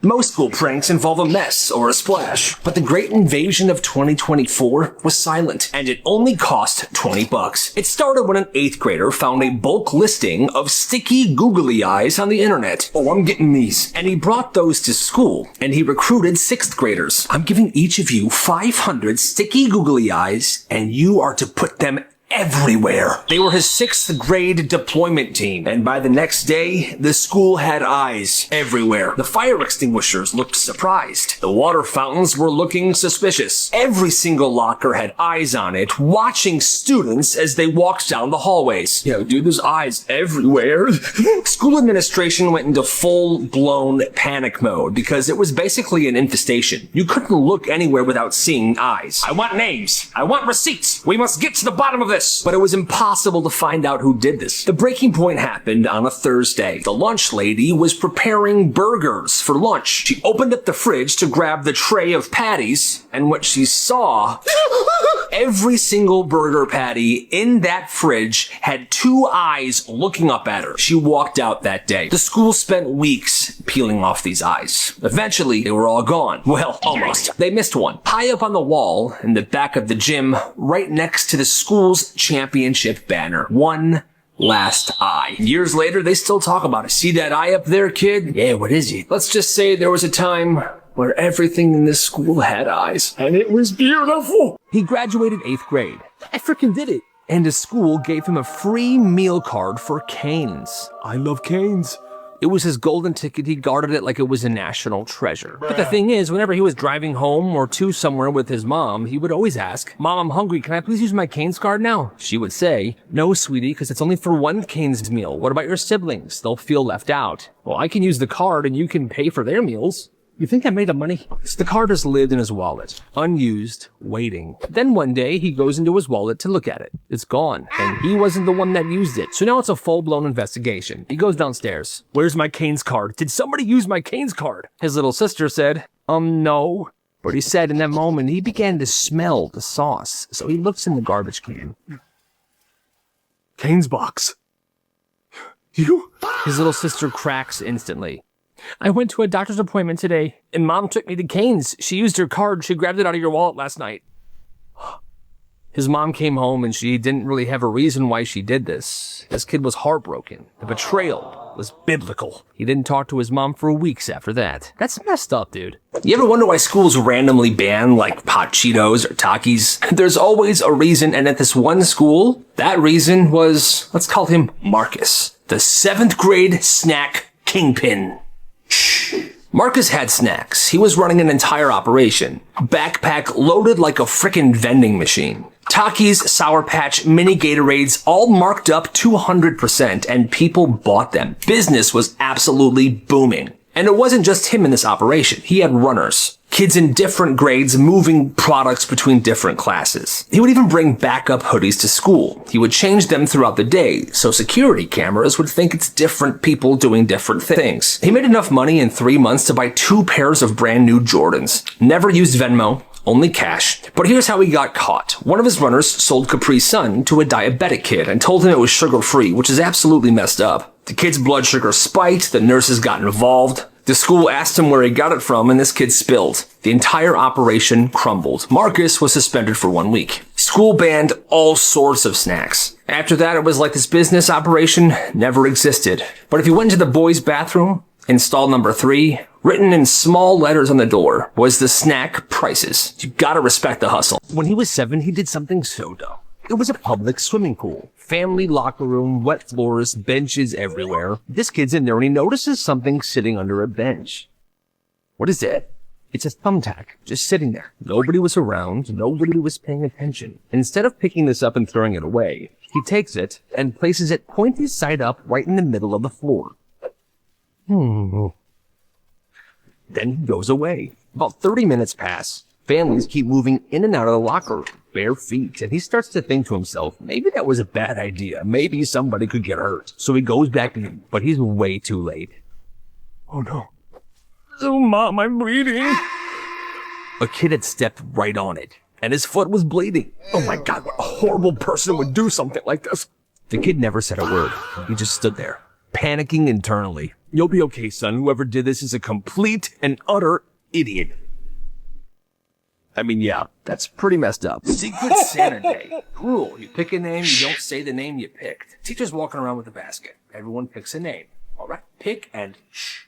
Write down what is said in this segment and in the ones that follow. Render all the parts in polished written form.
Most school pranks involve a mess or a splash, but the great invasion of 2024 was silent, and it only cost $20. It started when an 8th grader found a bulk listing of sticky googly eyes on the internet. Oh, I'm getting these. And he brought those to school, and he recruited 6th graders. I'm giving each of you 500 sticky googly eyes, and you are to put them everywhere. They were his 6th grade deployment team, and by the next day, the school had eyes everywhere. The fire extinguishers looked surprised. The water fountains were looking suspicious. Every single locker had eyes on it, watching students as they walked down the hallways. Yo, dude, there's eyes everywhere. School administration went into full-blown panic mode because it was basically an infestation. You couldn't look anywhere without seeing eyes. I want names. I want receipts. We must get to the bottom of this. But it was impossible to find out who did this. The breaking point happened on a Thursday. The lunch lady was preparing burgers for lunch. She opened up the fridge to grab the tray of patties, and what she saw, every single burger patty in that fridge had 2 eyes looking up at her. She walked out that day. The school spent weeks peeling off these eyes. Eventually, they were all gone. Well, almost. They missed one. High up on the wall in the back of the gym, right next to the school's championship banner. One last eye. Years later, they still talk about it. See that eye up there, kid? Yeah, what is it? Let's just say there was a time where everything in this school had eyes, and it was beautiful. He graduated 8th grade. I freaking did it. And his school gave him a free meal card for Cane's. I love Cane's. It was his golden ticket. He guarded it like it was a national treasure. But the thing is, whenever he was driving home or to somewhere with his mom, he would always ask, Mom, I'm hungry. Can I please use my Cane's card now? She would say, no, sweetie, because it's only for one Cane's meal. What about your siblings? They'll feel left out. Well, I can use the card and you can pay for their meals. You think I made the money? So the card has lived in his wallet, unused, waiting. Then one day, he goes into his wallet to look at it. It's gone, and he wasn't the one that used it. So now it's a full-blown investigation. He goes downstairs. Where's my Cane's card? Did somebody use my Cane's card? His little sister said, no. But he said in that moment, he began to smell the sauce. So he looks in the garbage can. Cane's box. You? His little sister cracks instantly. I went to a doctor's appointment today, and Mom took me to Cane's. She used her card. She grabbed it out of your wallet last night. His mom came home, and she didn't really have a reason why she did this. This kid was heartbroken. The betrayal was biblical. He didn't talk to his mom for weeks after that. That's messed up, dude. You ever wonder why schools randomly ban, like, pot Cheetos or Takis? There's always a reason, and at this one school, that reason was, let's call him Marcus, the 7th grade snack kingpin. Marcus had snacks. He was running an entire operation. Backpack loaded like a frickin' vending machine. Takis, Sour Patch, mini Gatorades, all marked up 200%, and people bought them. Business was absolutely booming. And it wasn't just him in this operation. He had runners. Kids in different grades moving products between different classes. He would even bring backup hoodies to school. He would change them throughout the day, so security cameras would think it's different people doing different things. He made enough money in 3 months to buy 2 pairs of brand new Jordans. Never used Venmo, only cash. But here's how he got caught. One of his runners sold Capri Sun to a diabetic kid and told him it was sugar-free, which is absolutely messed up. The kid's blood sugar spiked, the nurses got involved. The school asked him where he got it from, and this kid spilled. The entire operation crumbled. Marcus was suspended for 1 week. School banned all sorts of snacks. After that, it was like this business operation never existed. But if you went into the boys' bathroom, in stall number 3, written in small letters on the door, was the snack prices. You gotta respect the hustle. When he was 7, he did something so dumb. It was a public swimming pool. Family locker room, wet floors, benches everywhere. This kid's in there and he notices something sitting under a bench. What is it? It's a thumbtack, just sitting there. Nobody was around, nobody was paying attention. Instead of picking this up and throwing it away, he takes it and places it pointy side up right in the middle of the floor. Then he goes away. About 30 minutes pass. Families keep moving in and out of the locker room, bare feet, and he starts to think to himself, maybe that was a bad idea. Maybe somebody could get hurt. So he goes back in, but he's way too late. Oh no. Oh, Mom, I'm bleeding. A kid had stepped right on it, and his foot was bleeding. Oh my God, what a horrible person would do something like this. The kid never said a word. He just stood there, panicking internally. You'll be okay, son. Whoever did this is a complete and utter idiot. I mean, yeah, that's pretty messed up. Secret Santa Day. Cruel. You pick a name, you don't say the name you picked. Teacher's walking around with a basket. Everyone picks a name. All right? Pick and shh.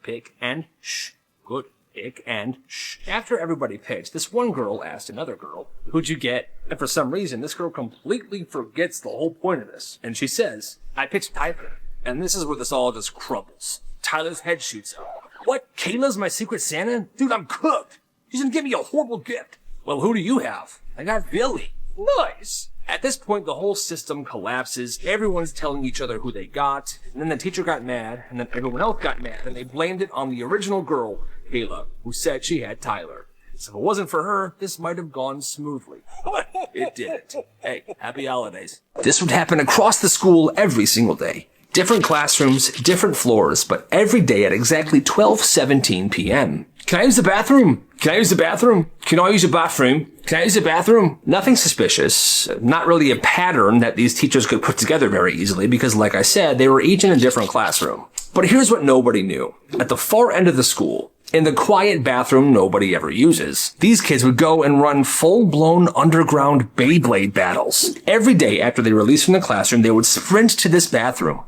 Pick and shh. Good. Pick and shh. After everybody picked, this one girl asked another girl, "Who'd you get?" And for some reason, this girl completely forgets the whole point of this. And she says, "I picked Tyler." And this is where this all just crumbles. Tyler's head shoots up. "What? Kayla's my Secret Santa? Dude, I'm cooked. She's gonna give me a horrible gift." "Well, who do you have?" "I got Billy." "Nice." At this point, the whole system collapses. Everyone's telling each other who they got. And then the teacher got mad, and then everyone else got mad, and they blamed it on the original girl, Kayla, who said she had Tyler. So if it wasn't for her, this might have gone smoothly. But it didn't. Hey, happy holidays. This would happen across the school every single day. Different classrooms, different floors, but every day at exactly 12:17 p.m. "Can I use the bathroom? Can I use the bathroom? Can I use the bathroom? Can I use the bathroom?" Nothing suspicious. Not really a pattern that these teachers could put together very easily because, like I said, they were each in a different classroom. But here's what nobody knew. At the far end of the school, in the quiet bathroom nobody ever uses, these kids would go and run full-blown underground Beyblade battles. Every day after they released from the classroom, they would sprint to this bathroom.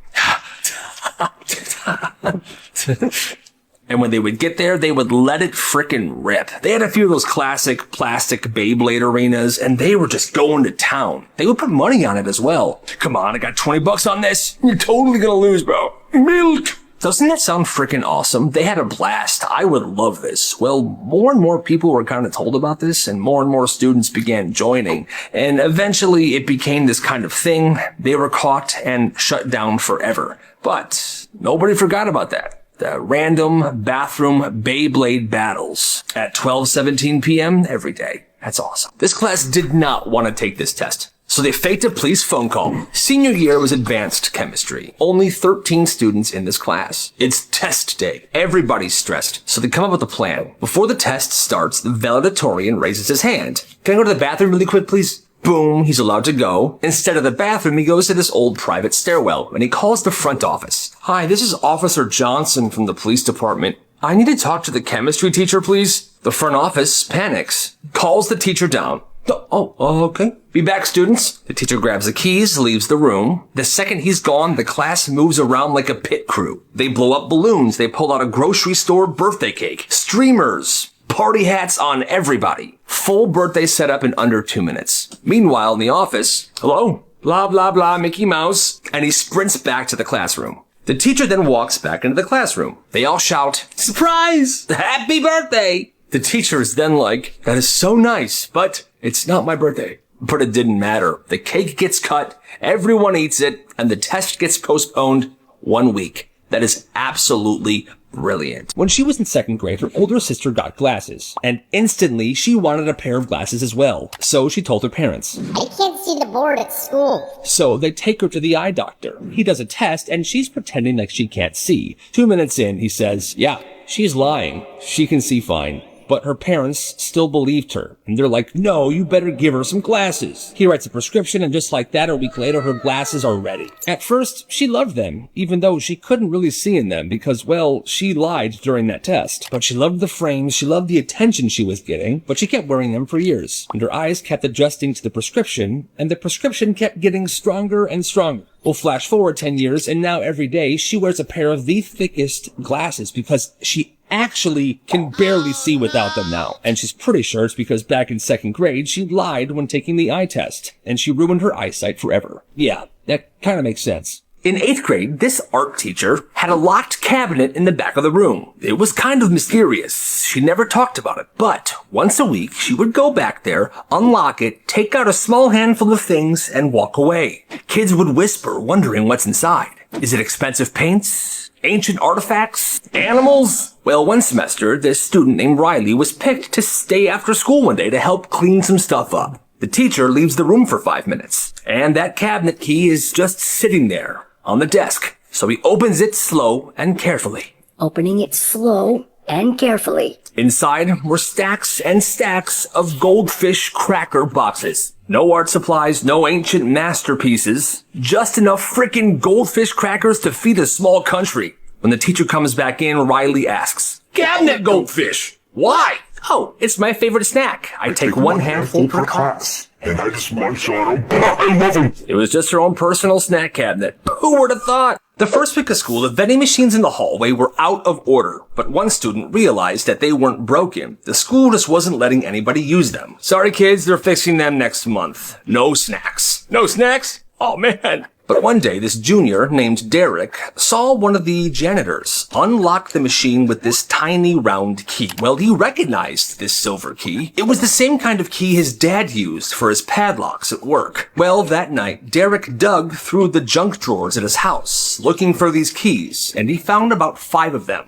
And when they would get there, they would let it frickin' rip. They had a few of those classic plastic Beyblade arenas, and they were just going to town. They would put money on it as well. "Come on, I got $20 on this. You're totally gonna lose, bro. Milk." Doesn't that sound frickin' awesome? They had a blast. I would love this. Well, more and more people were kind of told about this, and more students began joining. And eventually it became this kind of thing. They were caught and shut down forever. But nobody forgot about that. The random bathroom Beyblade battles at 12:17 p.m. every day. That's awesome. This class did not want to take this test, so they faked a police phone call. Senior year was advanced chemistry. Only 13 students in this class. It's test day. Everybody's stressed, so they come up with a plan. Before the test starts, the valedictorian raises his hand. "Can I go to the bathroom really quick, please?" Boom, he's allowed to go. Instead of the bathroom, he goes to this old private stairwell, and he calls the front office. "Hi, this is Officer Johnson from the police department. I need to talk to the chemistry teacher, please." The front office panics, calls the teacher down. Oh, okay. "Be back, students." The teacher grabs the keys, leaves the room. The second he's gone, the class moves around like a pit crew. They blow up balloons. They pull out a grocery store birthday cake. Streamers. Party hats on everybody. Full birthday setup in under 2 minutes. Meanwhile, in the office, "Hello? Blah, blah, blah, Mickey Mouse." And he sprints back to the classroom. The teacher then walks back into the classroom. They all shout, "Surprise! Happy birthday!" The teacher is then like, "That is so nice, but it's not my birthday." But it didn't matter. The cake gets cut, everyone eats it, and the test gets postponed 1 week. That is absolutely brilliant. When she was in 2nd grade, her older sister got glasses, and instantly she wanted a pair of glasses as well. So she told her parents. "I can't see the board at school." So they take her to the eye doctor. He does a test, and she's pretending like she can't see. 2 minutes in, he says, "Yeah, she's lying. She can see fine." But her parents still believed her, and they're like, "No, you better give her some glasses." He writes a prescription, and just like that, a week later, her glasses are ready. At first, she loved them, even though she couldn't really see in them because, well, she lied during that test. But she loved the frames, she loved the attention she was getting, but she kept wearing them for years. And her eyes kept adjusting to the prescription, and the prescription kept getting stronger and stronger. We'll flash forward 10 years, and now every day, she wears a pair of the thickest glasses because she actually can barely see without them now. And she's pretty sure it's because back in 2nd grade, she lied when taking the eye test, and she ruined her eyesight forever. Yeah, that kind of makes sense. In 8th grade, this art teacher had a locked cabinet in the back of the room. It was kind of mysterious. She never talked about it. But once a week, she would go back there, unlock it, take out a small handful of things, and walk away. Kids would whisper, wondering what's inside. Is it expensive paints? Ancient artifacts? Animals? Well, one semester, this student named Riley was picked to stay after school one day to help clean some stuff up. The teacher leaves the room for 5 minutes, and that cabinet key is just sitting there on the desk. So he opens it slow and carefully. Opening it slow and carefully. Inside were stacks and stacks of goldfish cracker boxes. No art supplies, no ancient masterpieces, just enough frickin' goldfish crackers to feed a small country. When the teacher comes back in, Riley asks, "Cabinet goldfish! Why?" "Oh, it's my favorite snack. I take one handful per class. And I just munch on them. I love them. It was just her own personal snack cabinet. Who would have thought? The first week of school, the vending machines in the hallway were out of order, but one student realized that they weren't broken. The school just wasn't letting anybody use them. "Sorry kids, they're fixing them next month. No snacks." "No snacks? Oh man." But one day, this junior named Derek saw one of the janitors unlock the machine with this tiny round key. Well, he recognized this silver key. It was the same kind of key his dad used for his padlocks at work. Well, that night, Derek dug through the junk drawers at his house, looking for these keys, and he found about 5 of them.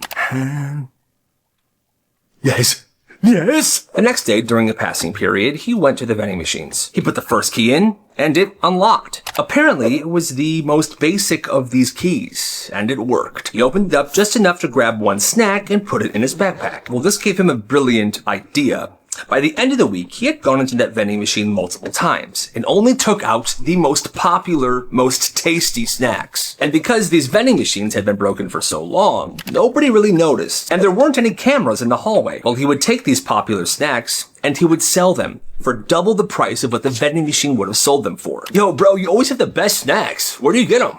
Yes. Yes! The next day, during the passing period, he went to the vending machines. He put the first key in, and it unlocked. Apparently, it was the most basic of these keys, and it worked. He opened it up just enough to grab one snack and put it in his backpack. Well, this gave him a brilliant idea. By the end of the week, he had gone into that vending machine multiple times and only took out the most popular, most tasty snacks. And because these vending machines had been broken for so long, nobody really noticed, and there weren't any cameras in the hallway. Well, he would take these popular snacks and he would sell them for double the price of what the vending machine would have sold them for. "Yo, bro, you always have the best snacks. Where do you get them?"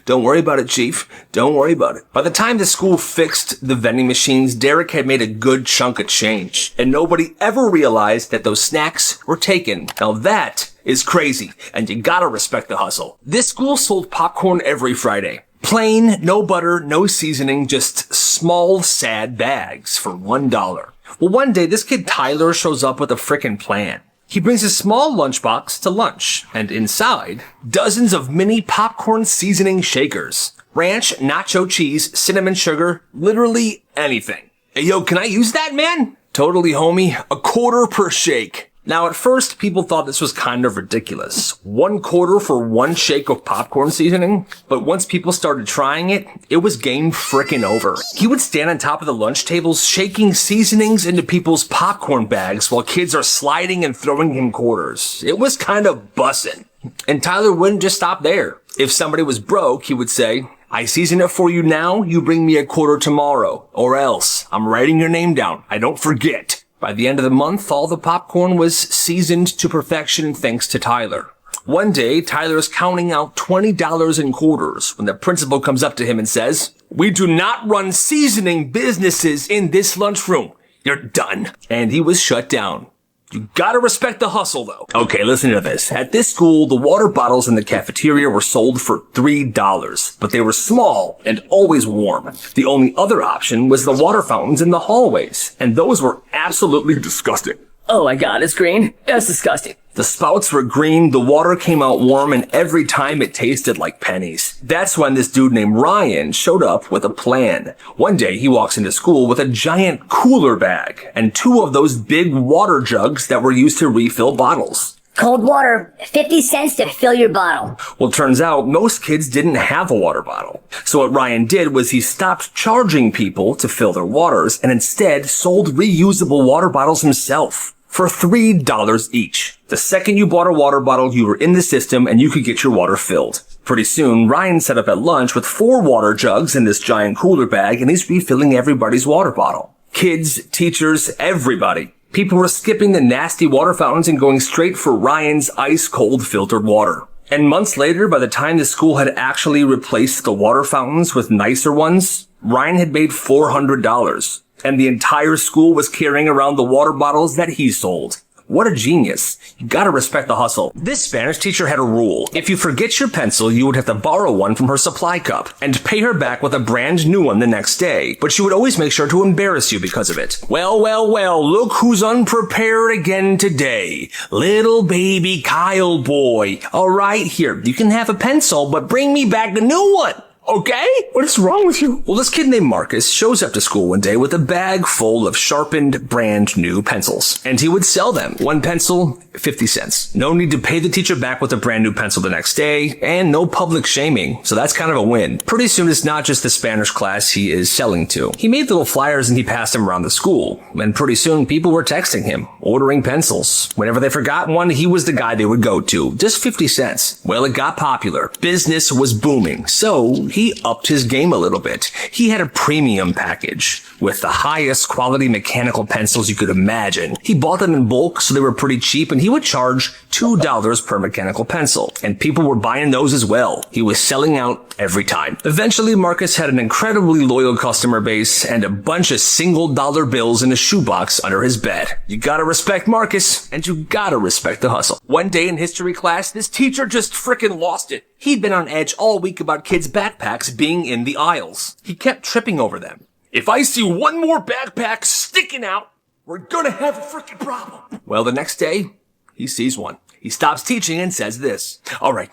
"Don't worry about it, Chief. Don't worry about it." By the time the school fixed the vending machines, Derek had made a good chunk of change, and nobody ever realized that those snacks were taken. Now that is crazy, and you gotta respect the hustle. This school sold popcorn every Friday. Plain, no butter, no seasoning, just small, sad bags for $1. Well, one day, this kid Tyler shows up with a frickin' plan. He brings a small lunchbox to lunch, and inside, dozens of mini popcorn seasoning shakers. Ranch, nacho cheese, cinnamon sugar, literally anything. "Hey, yo, can I use that, man?" "Totally, homie. $1 per shake." Now, at first, people thought this was kind of ridiculous. $1 for one shake of popcorn seasoning? But once people started trying it, it was game frickin' over. He would stand on top of the lunch tables, shaking seasonings into people's popcorn bags while kids are sliding and throwing him quarters. It was kind of bussin'. And Tyler wouldn't just stop there. If somebody was broke, he would say, "I season it for you now, you bring me $1 tomorrow. Or else, I'm writing your name down. I don't forget." By the end of the month, all the popcorn was seasoned to perfection thanks to Tyler. One day, Tyler is counting out $20 in quarters when the principal comes up to him and says, "We do not run seasoning businesses in this lunchroom. You're done." And he was shut down. You gotta respect the hustle, though. Okay, listen to this. At this school, the water bottles in the cafeteria were sold for $3, but they were small and always warm. The only other option was the water fountains in the hallways, and those were absolutely disgusting. "Oh my god, it's green. That's disgusting." The spouts were green, the water came out warm, and every time it tasted like pennies. That's when this dude named Ryan showed up with a plan. One day, he walks into school with a giant cooler bag and 2 of those big water jugs that were used to refill bottles. Cold water, 50 cents to fill your bottle. Well, turns out most kids didn't have a water bottle. So what Ryan did was he stopped charging people to fill their waters and instead sold reusable water bottles himself for $3 each. The second you bought a water bottle, you were in the system and you could get your water filled. Pretty soon, Ryan set up at lunch with 4 water jugs in this giant cooler bag, and he's refilling everybody's water bottle. Kids, teachers, everybody. People were skipping the nasty water fountains and going straight for Ryan's ice-cold filtered water. And months later, by the time the school had actually replaced the water fountains with nicer ones, Ryan had made $400. And the entire school was carrying around the water bottles that he sold. What a genius. You gotta respect the hustle. This Spanish teacher had a rule. If you forget your pencil, you would have to borrow one from her supply cup and pay her back with a brand new one the next day. But she would always make sure to embarrass you because of it. Well, look who's unprepared again today. Little baby Kyle boy. All right, here, you can have a pencil, but bring me back a new one. Okay? What is wrong with you? Well, this kid named Marcus shows up to school one day with a bag full of sharpened, brand new pencils. And he would sell them. One pencil, 50 cents. No need to pay the teacher back with a brand new pencil the next day, and no public shaming. So that's kind of a win. Pretty soon, it's not just the Spanish class he is selling to. He made little flyers and he passed them around the school. And pretty soon, people were texting him, ordering pencils. Whenever they forgot one, he was the guy they would go to. Just 50 cents. Well, it got popular. Business was booming. So he upped his game a little bit. He had a premium package with the highest quality mechanical pencils you could imagine. He bought them in bulk, so they were pretty cheap, and he would charge $2 per mechanical pencil. And people were buying those as well. He was selling out every time. Eventually, Marcus had an incredibly loyal customer base and a bunch of single-dollar bills in a shoebox under his bed. You gotta respect Marcus, and you gotta respect the hustle. One day in history class, this teacher just frickin' lost it. He'd been on edge all week about kids' backpacks being in the aisles. He kept tripping over them. If I see one more backpack sticking out, we're gonna have a frickin' problem. Well, the next day, he sees one. He stops teaching and says this. All right,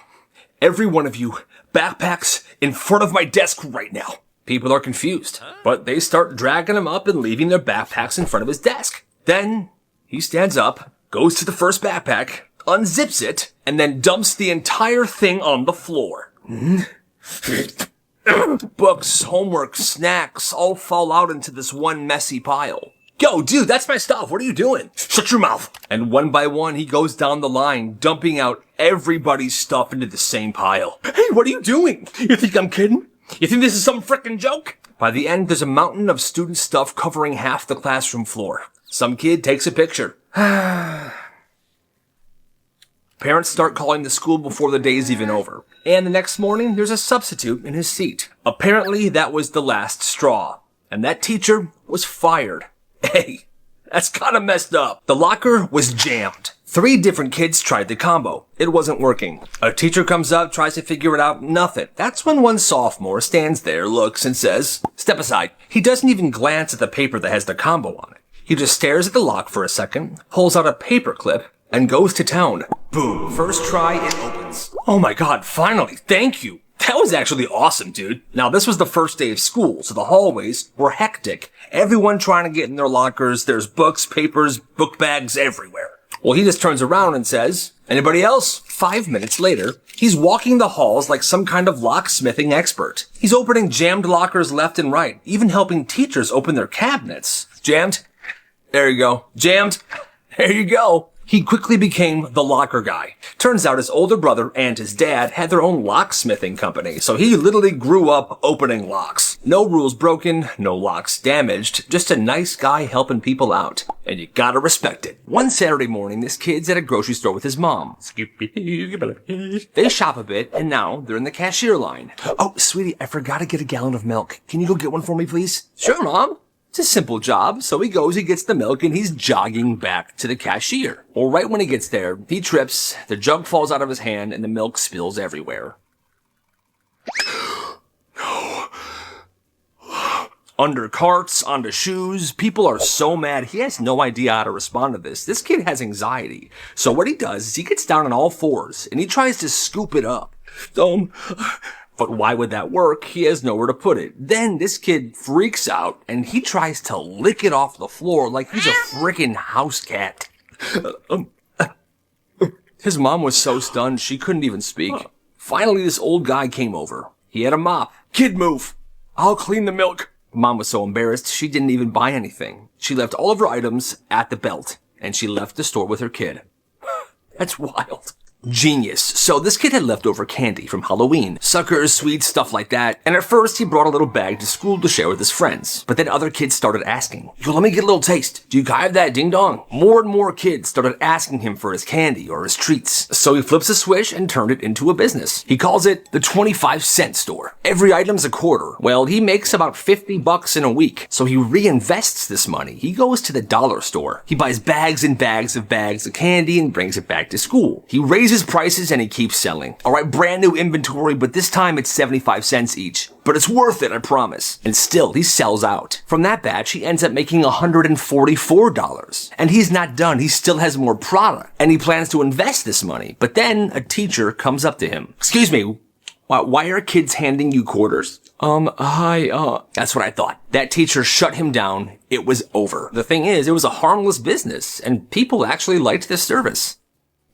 every one of you, backpacks in front of my desk right now. People are confused, but they start dragging him up and leaving their backpacks in front of his desk. Then he stands up, goes to the first backpack, unzips it, and then dumps the entire thing on the floor. Books, homework, snacks all fall out into this one messy pile. Yo, dude, that's my stuff. What are you doing? Shut your mouth. And one by one, he goes down the line, dumping out everybody's stuff into the same pile. Hey, what are you doing? You think I'm kidding? You think this is some frickin' joke? By the end, there's a mountain of student stuff covering half the classroom floor. Some kid takes a picture. Parents start calling the school before the day's even over. And the next morning, there's a substitute in his seat. Apparently, that was the last straw. And that teacher was fired. Hey, that's kind of messed up. The locker was jammed. 3 different kids tried the combo. It wasn't working. A teacher comes up, tries to figure it out, nothing. That's when one sophomore stands there, looks, and says, "Step aside." He doesn't even glance at the paper that has the combo on it. He just stares at the lock for a second, pulls out a paper clip, and goes to town. Boom. First try, it opens. Oh my god, finally, thank you. That was actually awesome, dude. Now, this was the first day of school, so the hallways were hectic. Everyone trying to get in their lockers. There's books, papers, book bags everywhere. Well, he just turns around and says, "Anybody else?" 5 minutes later, he's walking the halls like some kind of locksmithing expert. He's opening jammed lockers left and right, even helping teachers open their cabinets. Jammed? There you go. Jammed? There you go. He quickly became the locker guy. Turns out his older brother and his dad had their own locksmithing company, so he literally grew up opening locks. No rules broken, no locks damaged, just a nice guy helping people out. And you gotta respect it. One Saturday morning, this kid's at a grocery store with his mom. They shop a bit, and now they're in the cashier line. "Oh, sweetie, I forgot to get a gallon of milk. Can you go get one for me, please?" "Sure, Mom." It's a simple job, so he goes, he gets the milk, and he's jogging back to the cashier. Well, right when he gets there, he trips, the jug falls out of his hand, and the milk spills everywhere. Under carts, onto shoes, people are so mad, he has no idea how to respond to this. This kid has anxiety. So what he does is he gets down on all fours, and he tries to scoop it up. But why would that work? He has nowhere to put it. Then this kid freaks out and he tries to lick it off the floor like he's a freaking house cat. His mom was so stunned she couldn't even speak. Finally, this old guy came over. He had a mop. "Kid, move. I'll clean the milk." Mom was so embarrassed she didn't even buy anything. She left all of her items at the belt and she left the store with her kid. That's wild. Genius. So this kid had leftover candy from Halloween. Suckers, sweets, stuff like that. And at first, he brought a little bag to school to share with his friends. But then other kids started asking, "Yo, let me get a little taste. Do you have that ding dong?" More and more kids started asking him for his candy or his treats. So he flips a switch and turned it into a business. He calls it the 25-cent store. Every item's a quarter. Well, he makes about $50 in a week. So he reinvests this money. He goes to the dollar store. He buys bags and bags of candy and brings it back to school. He raises prices and he keeps selling. All right, brand new inventory, but this time it's 75 cents each. But it's worth it, I promise. And still, he sells out. From that batch, he ends up making $144. And he's not done. He still has more product. And he plans to invest this money. But then a teacher comes up to him. "Excuse me, why are kids handing you quarters?" Hi. That's what I thought. That teacher shut him down. It was over. The thing is, it was a harmless business, and people actually liked this service.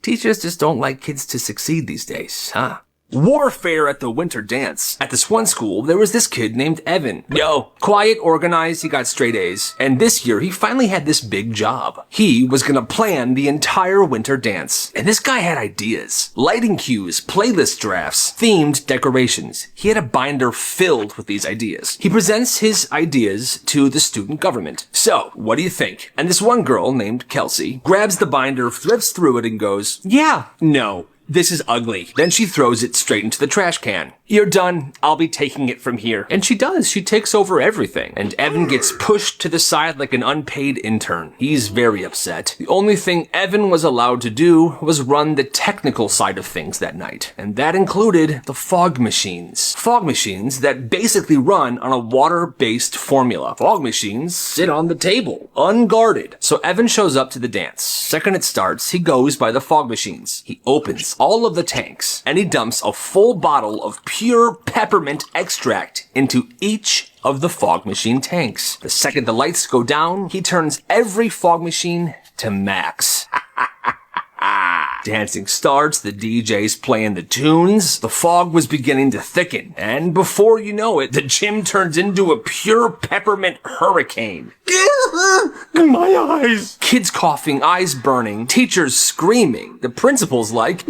Teachers just don't like kids to succeed these days, huh? Warfare at the winter dance. At this one school, there was this kid named Evan. Yo, quiet, organized, he got straight A's. And this year, he finally had this big job. He was gonna plan the entire winter dance. And this guy had ideas. Lighting cues, playlist drafts, themed decorations. He had a binder filled with these ideas. He presents his ideas to the student government. So, what do you think? And this one girl named Kelsey grabs the binder, flips through it, and goes, yeah, no. This is ugly. Then she throws it straight into the trash can. You're done. I'll be taking it from here. And she does. She takes over everything. And Evan gets pushed to the side like an unpaid intern. He's very upset. The only thing Evan was allowed to do was run the technical side of things that night. And that included the fog machines. Fog machines that basically run on a water-based formula. Fog machines sit on the table, unguarded. So Evan shows up to the dance. Second it starts, he goes by the fog machines. He opens all of the tanks, and he dumps a full bottle of pure peppermint extract into each of the fog machine tanks. The second the lights go down, he turns every fog machine to max. Dancing starts, the DJ's playing the tunes, the fog was beginning to thicken, and before you know it, the gym turns into a pure peppermint hurricane. My eyes! Kids coughing, eyes burning, teachers screaming. The principal's like,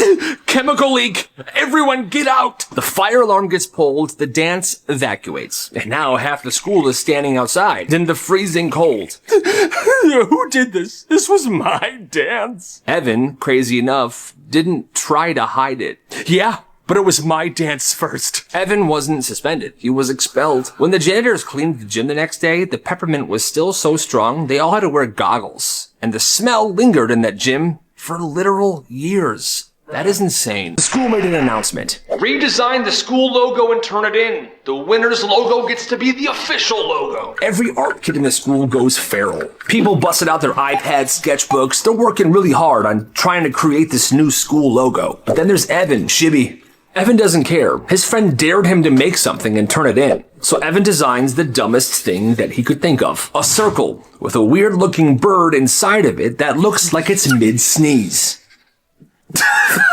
chemical leak! Everyone get out! The fire alarm gets pulled, the dance evacuates. And now half the school is standing outside in the freezing cold. Who did this? This was my dance. Evan, crazy enough, didn't try to hide it. Yeah, but it was my dance first. Evan wasn't suspended. He was expelled. When the janitors cleaned the gym the next day, the peppermint was still so strong, they all had to wear goggles. And the smell lingered in that gym for literal years. That is insane. The school made an announcement. Redesign the school logo and turn it in. The winner's logo gets to be the official logo. Every art kid in the school goes feral. People busted out their iPads, sketchbooks. They're working really hard on trying to create this new school logo. But then there's Evan, Shibby. Evan doesn't care. His friend dared him to make something and turn it in. So Evan designs the dumbest thing that he could think of. A circle with a weird-looking bird inside of it that looks like it's mid-sneeze.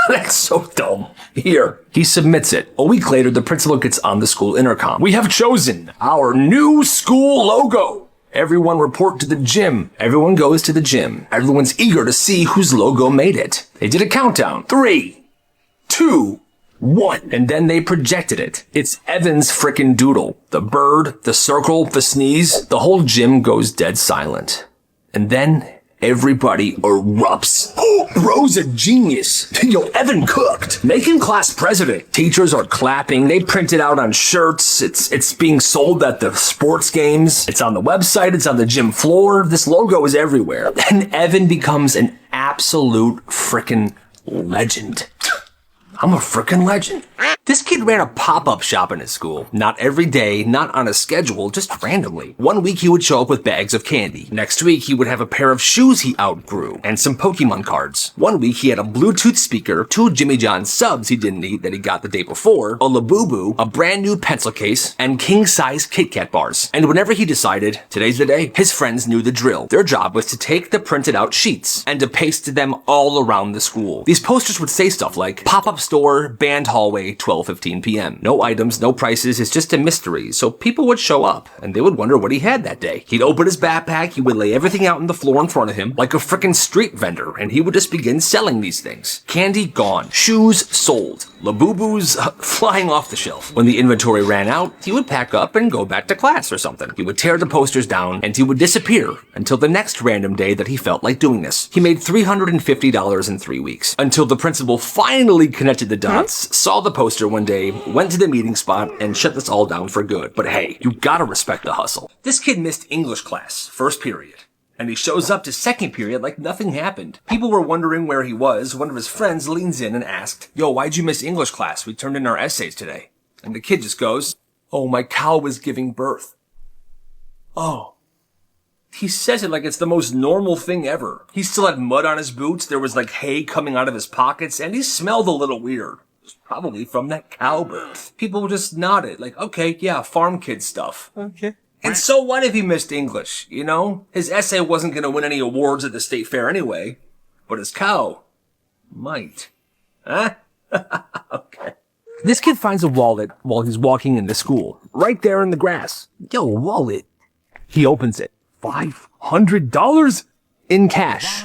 That's so dumb. Here, he submits it. A week later, the principal gets on the school intercom. We have chosen our new school logo. Everyone report to the gym. Everyone goes to the gym. Everyone's eager to see whose logo made it. They did a countdown. 3, 2, 1. And then they projected it. It's Evan's frickin' doodle. The bird, the circle, the sneeze. The whole gym goes dead silent. And then everybody erupts. Oh, Bro's a genius. Yo, Evan cooked. Make him class president. Teachers are clapping. They print it out on shirts. It's being sold at the sports games. It's on the website. It's on the gym floor. This logo is everywhere. And Evan becomes an absolute frickin' legend. I'm a frickin' legend. This kid ran a pop-up shop in his school. Not every day, not on a schedule, just randomly. One week he would show up with bags of candy. Next week he would have a pair of shoes he outgrew and some Pokemon cards. One week he had a Bluetooth speaker, 2 Jimmy John subs he didn't eat that he got the day before, a Labubu, a brand new pencil case, and king-size Kit Kat bars. And whenever he decided, today's the day, his friends knew the drill. Their job was to take the printed out sheets and to paste them all around the school. These posters would say stuff like, pop-up store, band hallway, 12:15 p.m. No items, no prices, it's just a mystery. So people would show up and they would wonder what he had that day. He'd open his backpack, he would lay everything out on the floor in front of him like a frickin' street vendor, and he would just begin selling these things. Candy gone, shoes sold, Labubus flying off the shelf. When the inventory ran out, he would pack up and go back to class or something. He would tear the posters down and he would disappear until the next random day that he felt like doing this. He made $350 in 3 weeks until the principal finally connected the dots, saw the poster one day, went to the meeting spot, and shut this all down for good. But hey, you gotta respect the hustle. This kid missed English class, first period. And he shows up to second period like nothing happened. People were wondering where he was. One of his friends leans in and asked, yo, why'd you miss English class? We turned in our essays today. And the kid just goes, oh, my cow was giving birth. Oh. He says it like it's the most normal thing ever. He still had mud on his boots, there was like hay coming out of his pockets, and he smelled a little weird. It was probably from that cow birth. People just nodded, like, okay, yeah, farm kid stuff. Okay. And so what if he missed English, you know? His essay wasn't gonna win any awards at the state fair anyway, but his cow might. Huh? Okay. This kid finds a wallet while he's walking into school, right there in the grass. Yo, wallet. He opens it. $500 in cash.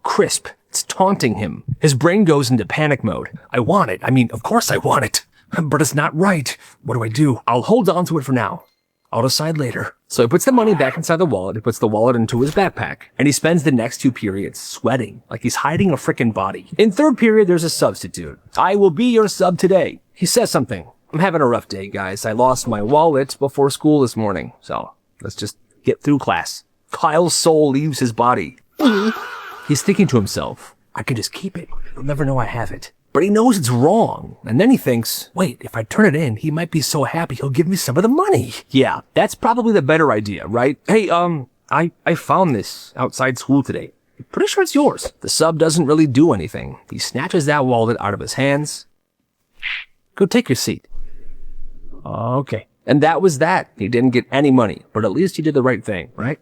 Crisp. It's taunting him. His brain goes into panic mode. I want it. I mean, of course I want it. But it's not right. What do I do? I'll hold on to it for now. I'll decide later. So he puts the money back inside the wallet. He puts the wallet into his backpack. And he spends the next 2 periods sweating like he's hiding a frickin' body. In third period, there's a substitute. I will be your sub today. He says something. I'm having a rough day, guys. I lost my wallet before school this morning. So let's just get through class. Kyle's soul leaves his body. He's thinking to himself, I can just keep it. He'll never know I have it. But he knows it's wrong. And then he thinks, wait, if I turn it in, he might be so happy he'll give me some of the money. Yeah, that's probably the better idea, right? Hey, I found this outside school today. I'm pretty sure it's yours. The sub doesn't really do anything. He snatches that wallet out of his hands. Go take your seat. Okay. And that was that. He didn't get any money, but at least he did the right thing, right?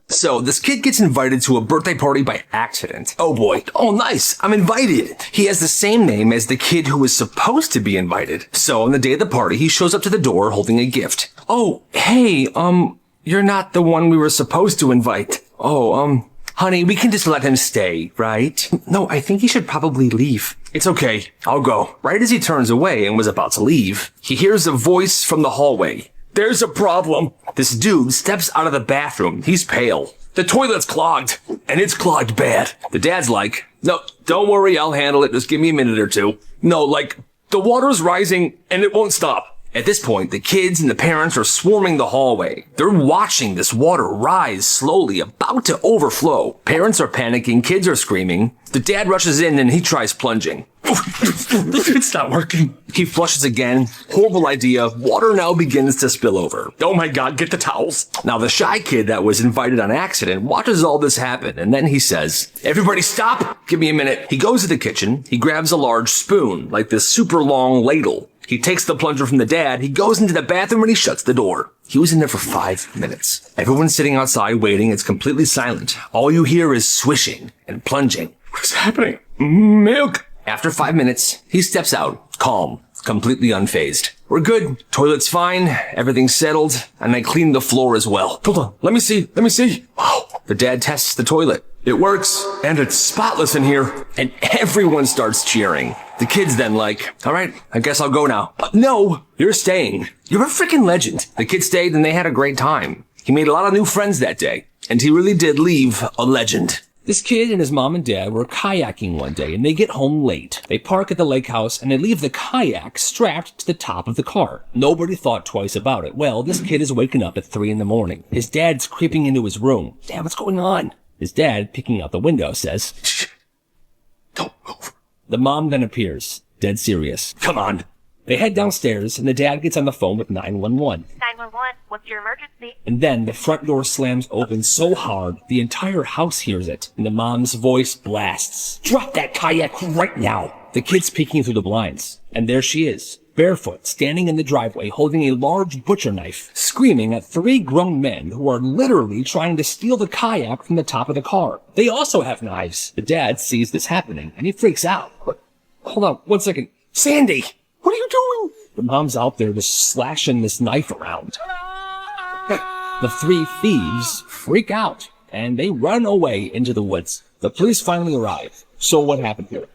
So, this kid gets invited to a birthday party by accident. Oh boy. Oh nice, I'm invited. He has the same name as the kid who was supposed to be invited. So, on the day of the party, he shows up to the door holding a gift. Oh, hey, you're not the one we were supposed to invite. Oh, honey, we can just let him stay, right? No, I think he should probably leave. It's okay, I'll go. Right as he turns away and was about to leave, he hears a voice from the hallway. There's a problem. This dude steps out of the bathroom. He's pale. The toilet's clogged, and it's clogged bad. The dad's like, no, don't worry, I'll handle it. Just give me a minute or two. No, like, the water's rising, and it won't stop. At this point, the kids and the parents are swarming the hallway. They're watching this water rise slowly, about to overflow. Parents are panicking, kids are screaming. The dad rushes in and he tries plunging. It's not working. He flushes again. Horrible idea. Water now begins to spill over. Oh my God, get the towels. Now the shy kid that was invited on accident watches all this happen, and then he says, everybody stop, give me a minute. He goes to the kitchen. He grabs a large spoon, like this super long ladle. He takes the plunger from the dad, he goes into the bathroom and he shuts the door. He was in there for 5 minutes. Everyone's sitting outside waiting. It's completely silent. All you hear is swishing and plunging. What's happening? Milk! After 5 minutes, he steps out, calm, completely unfazed. We're good. Toilet's fine. Everything's settled. And I cleaned the floor as well. Hold on. Let me see. Wow. The dad tests the toilet. It works, and it's spotless in here. And everyone starts cheering. The kid's then like, all right, I guess I'll go now. No, you're staying. You're a freaking legend. The kid stayed and they had a great time. He made a lot of new friends that day. And he really did leave a legend. This kid and his mom and dad were kayaking one day and they get home late. They park at the lake house and they leave the kayak strapped to the top of the car. Nobody thought twice about it. Well, this kid is waking up at 3 a.m. His dad's creeping into his room. Dad, what's going on? His dad, peeking out the window, says, shh, don't move. The mom then appears, dead serious. Come on. They head downstairs, and the dad gets on the phone with 911. 911, what's your emergency? And then the front door slams open so hard, the entire house hears it, and the mom's voice blasts. Drop that kayak right now. The kid's peeking through the blinds, and there she is, barefoot, standing in the driveway, holding a large butcher knife, screaming at 3 grown men who are literally trying to steal the kayak from the top of the car. They also have knives. The dad sees this happening, and he freaks out. But, hold on, 1 second. Sandy! What are you doing? The mom's out there just slashing this knife around. The 3 thieves freak out, and they run away into the woods. The police finally arrive. So what happened here?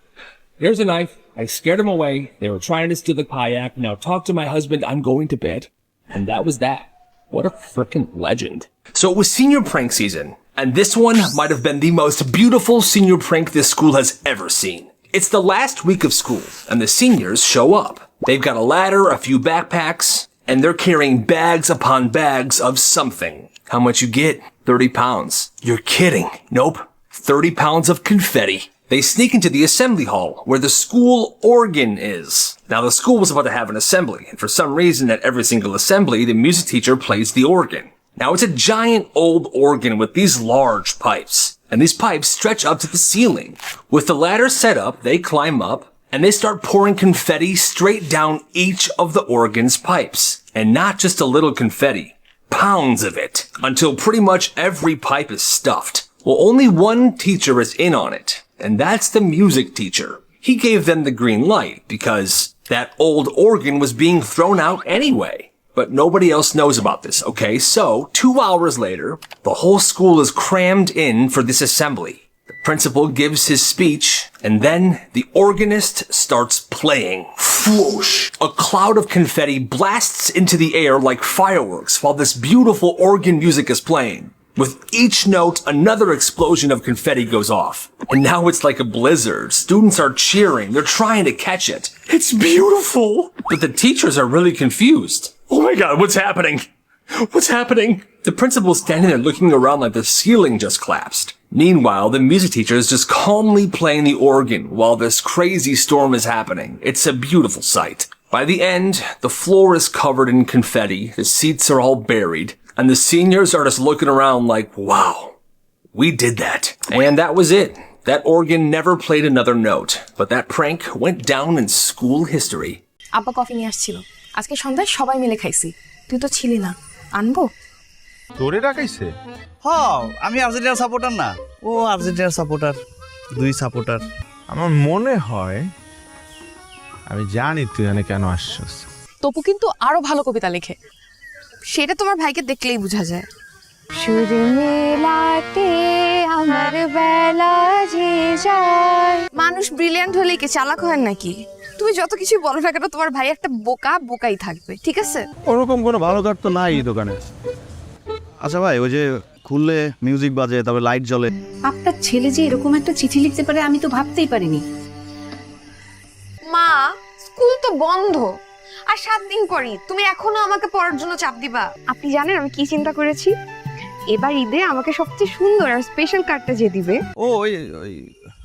Here's a knife. I scared them away. They were trying to steal the kayak. Now talk to my husband. I'm going to bed. And that was that. What a frickin' legend. So it was senior prank season. And this one might have been the most beautiful senior prank this school has ever seen. It's the last week of school, and the seniors show up. They've got a ladder, a few backpacks, and they're carrying bags upon bags of something. How much you get? 30 pounds. You're kidding. Nope. 30 pounds of confetti. They sneak into the assembly hall, where the school organ is. Now, the school was about to have an assembly, and for some reason at every single assembly, the music teacher plays the organ. Now, it's a giant old organ with these large pipes. And these pipes stretch up to the ceiling. With the ladder set up, they climb up, and they start pouring confetti straight down each of the organ's pipes. And not just a little confetti, pounds of it, until pretty much every pipe is stuffed. Well, only one teacher is in on it, and that's the music teacher. He gave them the green light because That old organ was being thrown out anyway. But nobody else knows about this, okay? So, 2 hours later, the whole school is crammed in for this assembly. The principal gives his speech, and then the organist starts playing. Whoosh! A cloud of confetti blasts into the air like fireworks while this beautiful organ music is playing. With each note, another explosion of confetti goes off. And now it's like a blizzard. Students are cheering. They're trying to catch it. It's beautiful! But the teachers are really confused. Oh my god, what's happening? What's happening? The principal's standing there looking around like the ceiling just collapsed. Meanwhile, the music teacher is just calmly playing the organ while this crazy storm is happening. It's a beautiful sight. By the end, the floor is covered in confetti, the seats are all buried, and the seniors are just looking around like, wow, we did that. And that was it. That organ never played another note, but that prank went down in school history. আব্বা coffee নিয়ে আসছিল আজকে সন্ধ্যায় সবাই মিলে খাইছি তুই তো ছিলি না আনবো তোরে ডাকাইছে আমি আর্জেন্টিনার সাপোর্টার না ও আর্জেন্টিনার সাপোর্টার দুই সাপোর্টার আমার মনে হয় আমি জানি তুই এখানে কেন আসছিস তপু কিন্তু আরো ভালো কবিতা লেখে সেটা তোমার ভাইকে দেখলেই বোঝা যায় সুর মেলাতে আমার বেলা যে যায় মানুষ ব্রিলিয়ান্ট হলে কি চালাক হয় নাকি তুমি যত কিছু বলো না কেন তোমার ভাই একটা বোকাই থাকবে ঠিক আছে ওরকম কোনো ভালো কার্ড তো নাই এই দোকানে আচ্ছা ভাই ওই যে খুললে মিউজিক বাজে তারপরে লাইট জ্বলে আপনার ছেলে যে এরকম একটা চিঠি লিখতে পারে আমি তো ভাবতেই পারিনি মা স্কুল তো বন্ধ আর 7 দিন পরই তুমি এখনো আমাকে পড়ার জন্য চাপ দিবা আপনি জানেন আমি কি চিন্তা করেছি এবার ঈদে আমাকে সবচেয়ে সুন্দর আর স্পেশাল কার্ডটা যে দিবে ও ওই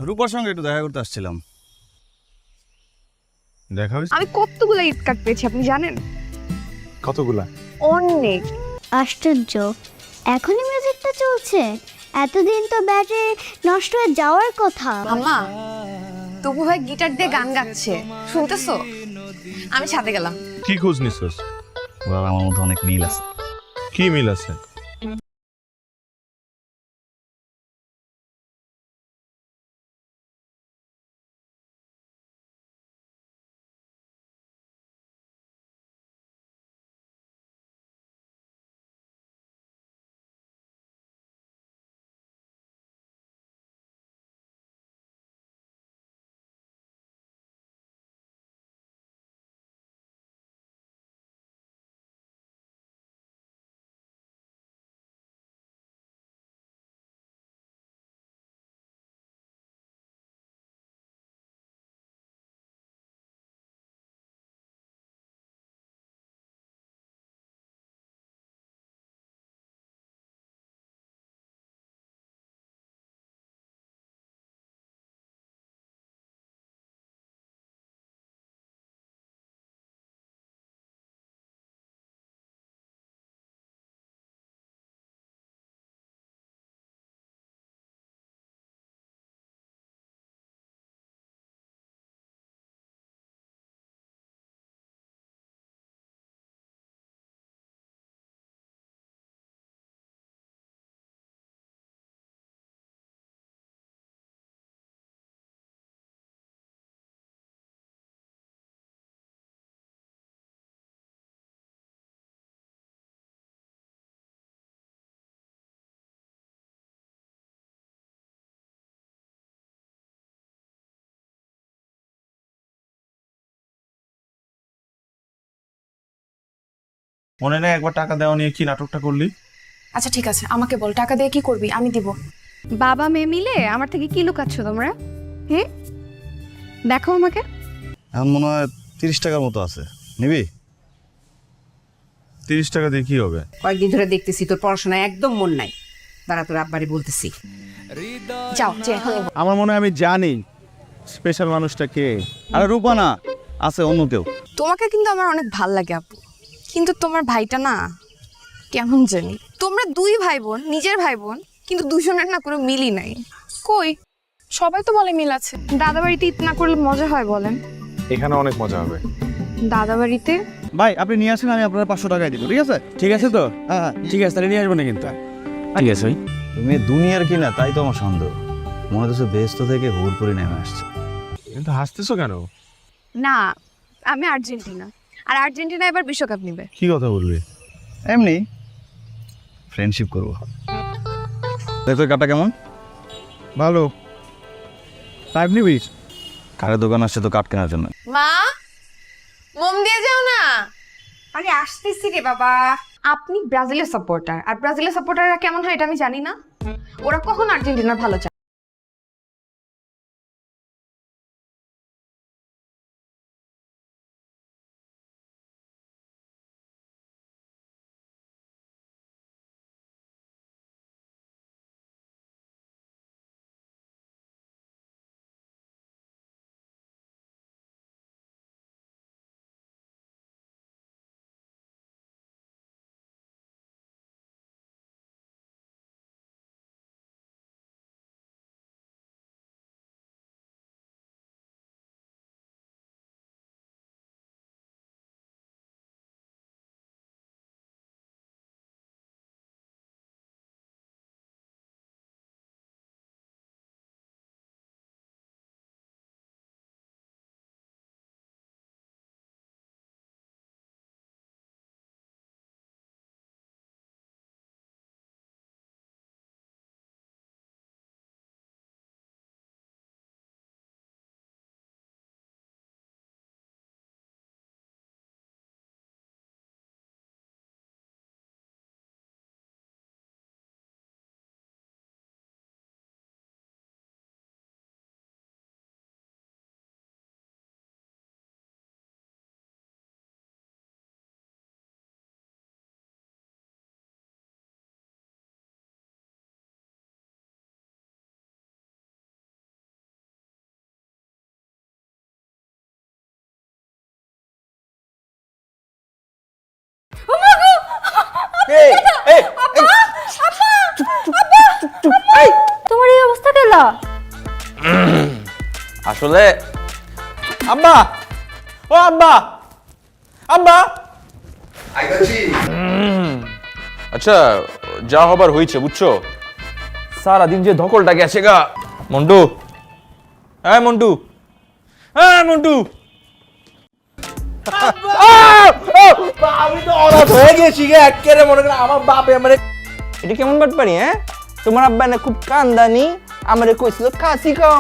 রূপার সঙ্গে একটু দেখা করতে আসছিলাম দেখা হয়েছে আমি কতগুলো ঈদ কার্ড পেয়েছি আপনি জানেন কতগুলা অনেক আশ্চর্য এখনই মিউজিকটা চলছে এতদিন তো ব্যাটারি নষ্ট হয়ে যাওয়ার কথা আম্মা তবু ভাই গিটার দিয়ে গান গাচ্ছে শুনতেছো আমি ছাদে গেলাম কি খোঁজ নিছিস ওর আমার মধ্যে অনেক মিল আছে কি মিল আছে মনে নেই একবার টাকা দেওয়া নিয়ে কি নাটকটা করলি আচ্ছা ঠিক আছে আমাকে বল টাকা দিয়ে কি করবি আমি দিব বাবা মেয়ে মিলে আমার থেকে কি লুকাচ্ছ তোমরা হ্যাঁ দেখো আমাকে এখন মনে হয় 30 টাকার মতো আছে নিবি 30 টাকা দিয়ে কি হবে কয়েকদিন ধরে দেখতেছি তোর পড়াশোনায় একদম মন নাই দাঁড়া তোর আব্বারে বলতেছি যাও যে এখন আমার মনে হয় আমি জানি স্পেশাল মানুষটা কে আরে রূপা না আছে অন্য কেউ তোমাকে কিন্তু আমার অনেক ভাল লাগে আপু কিন্তু তোমার ভাইটা না কেমন জানি তোমরা দুই ভাই বোন নিজের ভাই বোন কিন্তু দুজনের না কোনো মিলই নাই কই সবাই তো বলে মিল আছে দাদা বাড়িতে ঈদ না করলে মজা হয় বলেন এখানে অনেক মজা হবে দাদা বাড়িতে ভাই আপনি নিয়ে আসেন আমি আপনার 500 টাকায় দিব ঠিক আছে ঠিক আছে তো হ্যাঁ ঠিক আছে তাহলে নিয়ে আসবো না কিন্তু ঠিক আছে ভাই তুমি দুনিয়ার কিনা তাই তো আমার সন্দেহ মনে হচ্ছে বেস্ত থেকে হুড়পুরি নেমে আসছে কিন্তু হাসতেছো কেন না আমি আর্জেন্টিনা, আর আর্জেন্টিনা এবার বিশ্বকাপ নেবে। কি কথা বলবি? এমনি ফ্রেন্ডশিপ করবো। দেখো কাপটা কেমন? ভালো। টাইম নিবি? কারের দোকান আসছে তো কাঠ কেনার জন্য। মা, মোম দিয়ে যাও না। আরে আসতেছি রে বাবা। আপনি ব্রাজিলের সাপোর্টার, আর ব্রাজিলের সাপোর্টাররা কেমন হয় এটা আমি জানি না। ওরা কখন আর্জেন্টিনার ভালো চায়? তোমার এই অবস্থা কেন? আসলে আব্বা, ও আব্বা, আব্বা আচ্ছা, যা হবার হয়েছে বুঝছো। সারাদিন যে ধকলটা গেছে গা। মন্টু, হ্যাঁ মন্টু, হ্যাঁ মন্টু, আমি তো অনাথ হয়ে গেছি গে একেবারে। মনে করে আমার বাপে আমারে, এটা কেমন বাট পারি? হ্যাঁ, তোমার আব্বা না খুব কান্দানি, আমারে কইছিল কাশি খাওয়া।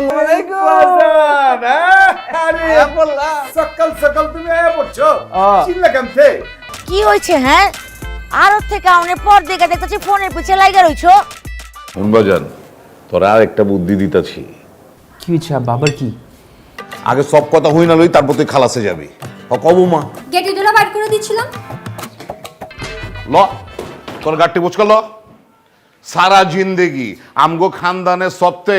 সকাল সকাল তুমি পড়ছো চিল্লা কেমতে? কি হয়েছে? হ্যাঁ, আরো থেকে অনেক পর দেখে দেখতেছি ফোনের পিছে লাগা রইছো। বাজান তোরা আর একটা বুদ্ধি দিতেছি। কি হয়েছে আব্বা? আবার কি? আগে সব কথা হই না লই, তারপর তুই খালাসে যাবি। কবু মা গেটে ডোলা বার করে দিচ্ছিলাম। ল তোর গাড়টি বুঝ ল। সারা জিন্দেগি আমগো খানদানের সত্ত্বে